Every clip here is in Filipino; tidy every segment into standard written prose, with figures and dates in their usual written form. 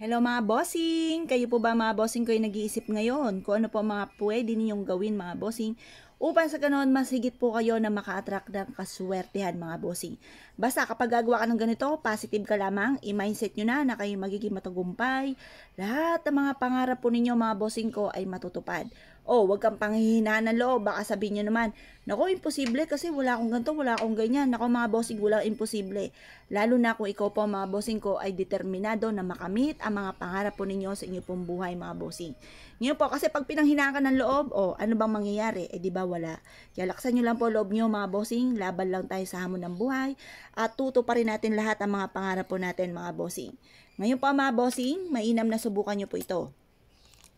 Hello mga bossing! Kayo po ba mga bossing ko ay nag-iisip ngayon kung ano po mga pwede ninyong gawin mga bossing upang sa ganoon mas higit po kayo na maka-attract ng kaswertehan mga bossing. Basta kapag gagawa ka ng ganito, positive ka lamang, i-mindset nyo na kayo magiging matagumpay. Lahat ng mga pangarap po ninyo mga bossing ko ay matutupad. Oh, wag kang panghihinaan ng loob, baka sabihin nyo naman, nako imposible kasi wala akong ganito, wala akong ganyan. Nako mga bossing, walang imposible. Lalo na kung ikaw po mga bossing ko ay determinado na makamit ang mga pangarap po ninyo sa inyo pong buhay mga bossing. Ngayon po, kasi pag pinanghinaan ka ng loob, ano bang mangyayari? Di ba wala? Kaya laksan nyo lang po loob nyo mga bossing, laban lang tayo sa hamon ng buhay, at tuto pa rin natin lahat ang mga pangarap po natin mga bossing. Ngayon po mga bossing, mainam na subukan nyo po ito.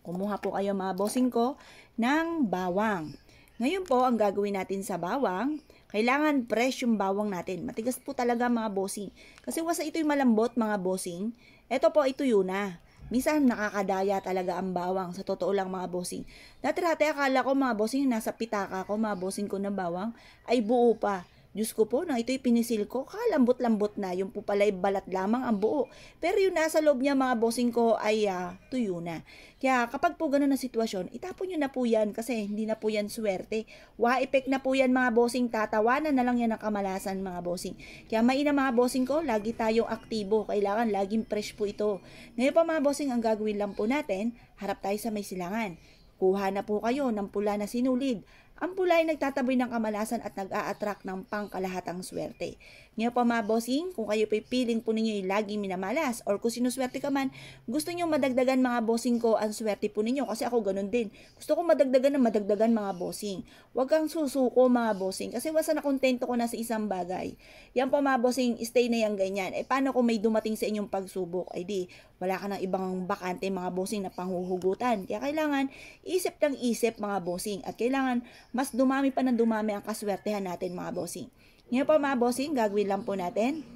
Kumuha po kayo mga bossing ko ng bawang. Ngayon po, ang gagawin natin sa bawang, kailangan fresh yung bawang natin. Matigas po talaga mga bossing. Kasi wasa ito'y malambot mga bossing. Ito po, ituyo na. Minsan nakakadaya talaga ang bawang. Sa totoo lang mga bossing. Dati-dati akala ko mga bossing, nasa pitaka ko mga bossing ko na bawang, ay buo pa. Diyos ko po, nang ito'y pinisil ko, kalambot-lambot na. Yung po pala'y balat lamang ang buo. Pero yung nasa loob niya mga bossing ko ay tuyo na. Kaya kapag po ganun na sitwasyon, itapon nyo na po yan kasi hindi na po yan swerte. Wa-effect na po yan mga bossing, tatawanan na lang yan ng kamalasan mga bossing. Kaya mainam mga bossing ko, lagi tayong aktibo. Kailangan laging fresh po ito. Ngayon pa mga bossing, ang gagawin lang po natin, harap tayo sa may silangan. Kuha na po kayo ng pula na sinulid. Ang pula ay nagtataboy ng kamalasan at nag-a-attract ng pangkalahatang swerte. Ngayon pa mga bossing, kung kayo pipiling po ninyo yung laging minamalas or kung sinuswerte ka man, gusto nyo madagdagan mga bossing ko ang swerte po ninyo kasi ako ganun din. Gusto ko madagdagan mga bossing. Huwag kang susuko mga bossing kasi wasa na kontento ko na sa isang bagay. Yan po mga bossing, stay na yan ganyan. Paano kung may dumating sa inyong pagsubok? Di, wala ka ng ibang bakante mga bossing na panghuhugutan. Kaya kailangan isip ng isip mga bossing at kailangan mas dumami pa ng dumami ang kaswertehan natin mga bossing. Ngayon po mga bossing, gagawin lang po natin.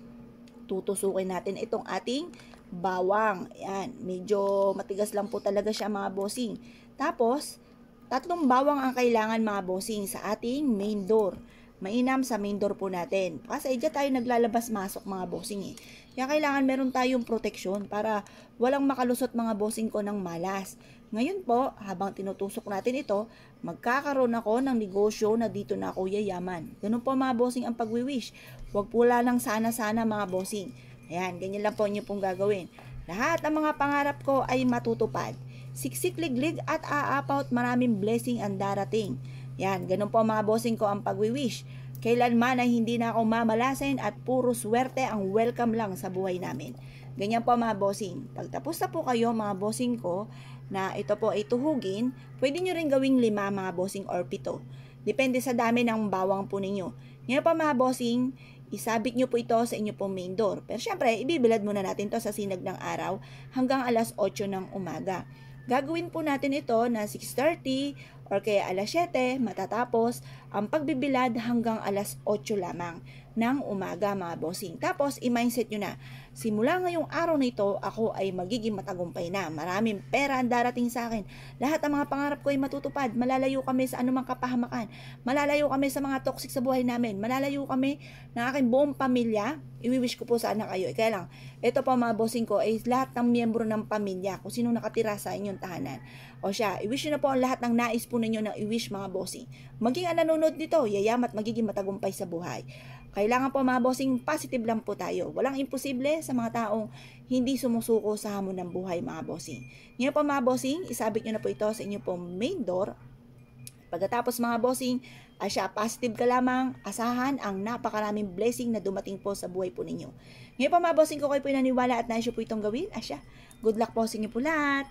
Tutusukin natin itong ating bawang. Ayan, medyo matigas lang po talaga siya mga bossing. Tapos, 3 bawang ang kailangan mga bossing sa ating main door. Mainam sa main door po natin. Kasi dyan tayo naglalabas-masok mga bossing Kaya kailangan meron tayong proteksyon para walang makalusot mga bossing ko ng malas. Ngayon po, habang tinutusok natin ito, magkakaroon ako ng negosyo na dito na ako yayaman. Ganun po mga bossing ang pagwiwish. Huwag po lang sana-sana mga bossing. Ayan, ganyan lang po inyo pong gagawin. Lahat ng mga pangarap ko ay matutupad. Siksik liglig at aapaw at maraming blessing ang darating. Yan, ganun po mga bossing ko ang pagwiwish. Kailanman ay hindi na ako mamalasin at puro swerte ang welcome lang sa buhay namin. Ganyan po mga bossing. Pagtapos na po kayo mga bossing ko na ito po ay tuhugin, pwede nyo rin gawing 5 mga bossing or 7. Depende sa dami ng bawang po ninyo. Ngayon pa mga bossing, isabit nyo po ito sa inyo pong main door. Pero syempre, ibibilad muna natin to sa sinag ng araw hanggang alas 8 ng umaga. Gagawin po natin ito na 6:30 or kaya alas 7 matatapos ang pagbibilad hanggang alas 8 lamang ng umaga mga bossing. Tapos, i-mindset nyo na, simula ngayong araw na ito, ako ay magiging matagumpay na. Maraming pera ang darating sa akin. Lahat ng mga pangarap ko ay matutupad. Malalayo kami sa anumang kapahamakan. Malalayo kami sa mga toxic sa buhay namin. Malalayo kami ng aking buong pamilya. Iwi-wish ko po sana kayo. Kaya lang, ito pa mga bossing ko ay lahat ng miyembro ng pamilya, kung sino nakatira sa inyong tahanan. O siya, i-wish nyo na po ang lahat ng nais po ninyo na i-wish mga bossing. Maging ang nanonood nito, yayamat magiging matagumpay sa buhay. Kailangan po mga bossing, positive lang po tayo. Walang imposible sa mga taong hindi sumusuko sa hamon ng buhay mga bossing. Ngayon po mga bossing, isabit nyo na po ito sa inyo pong main door. Pagkatapos mga bossing, siya, positive ka lamang, asahan ang napakaraming blessing na dumating po sa buhay po ninyo. Ngayon po mga bossing ko kayo po naniwala at naisyo po itong gawin, siya, good luck po sa inyo po lahat.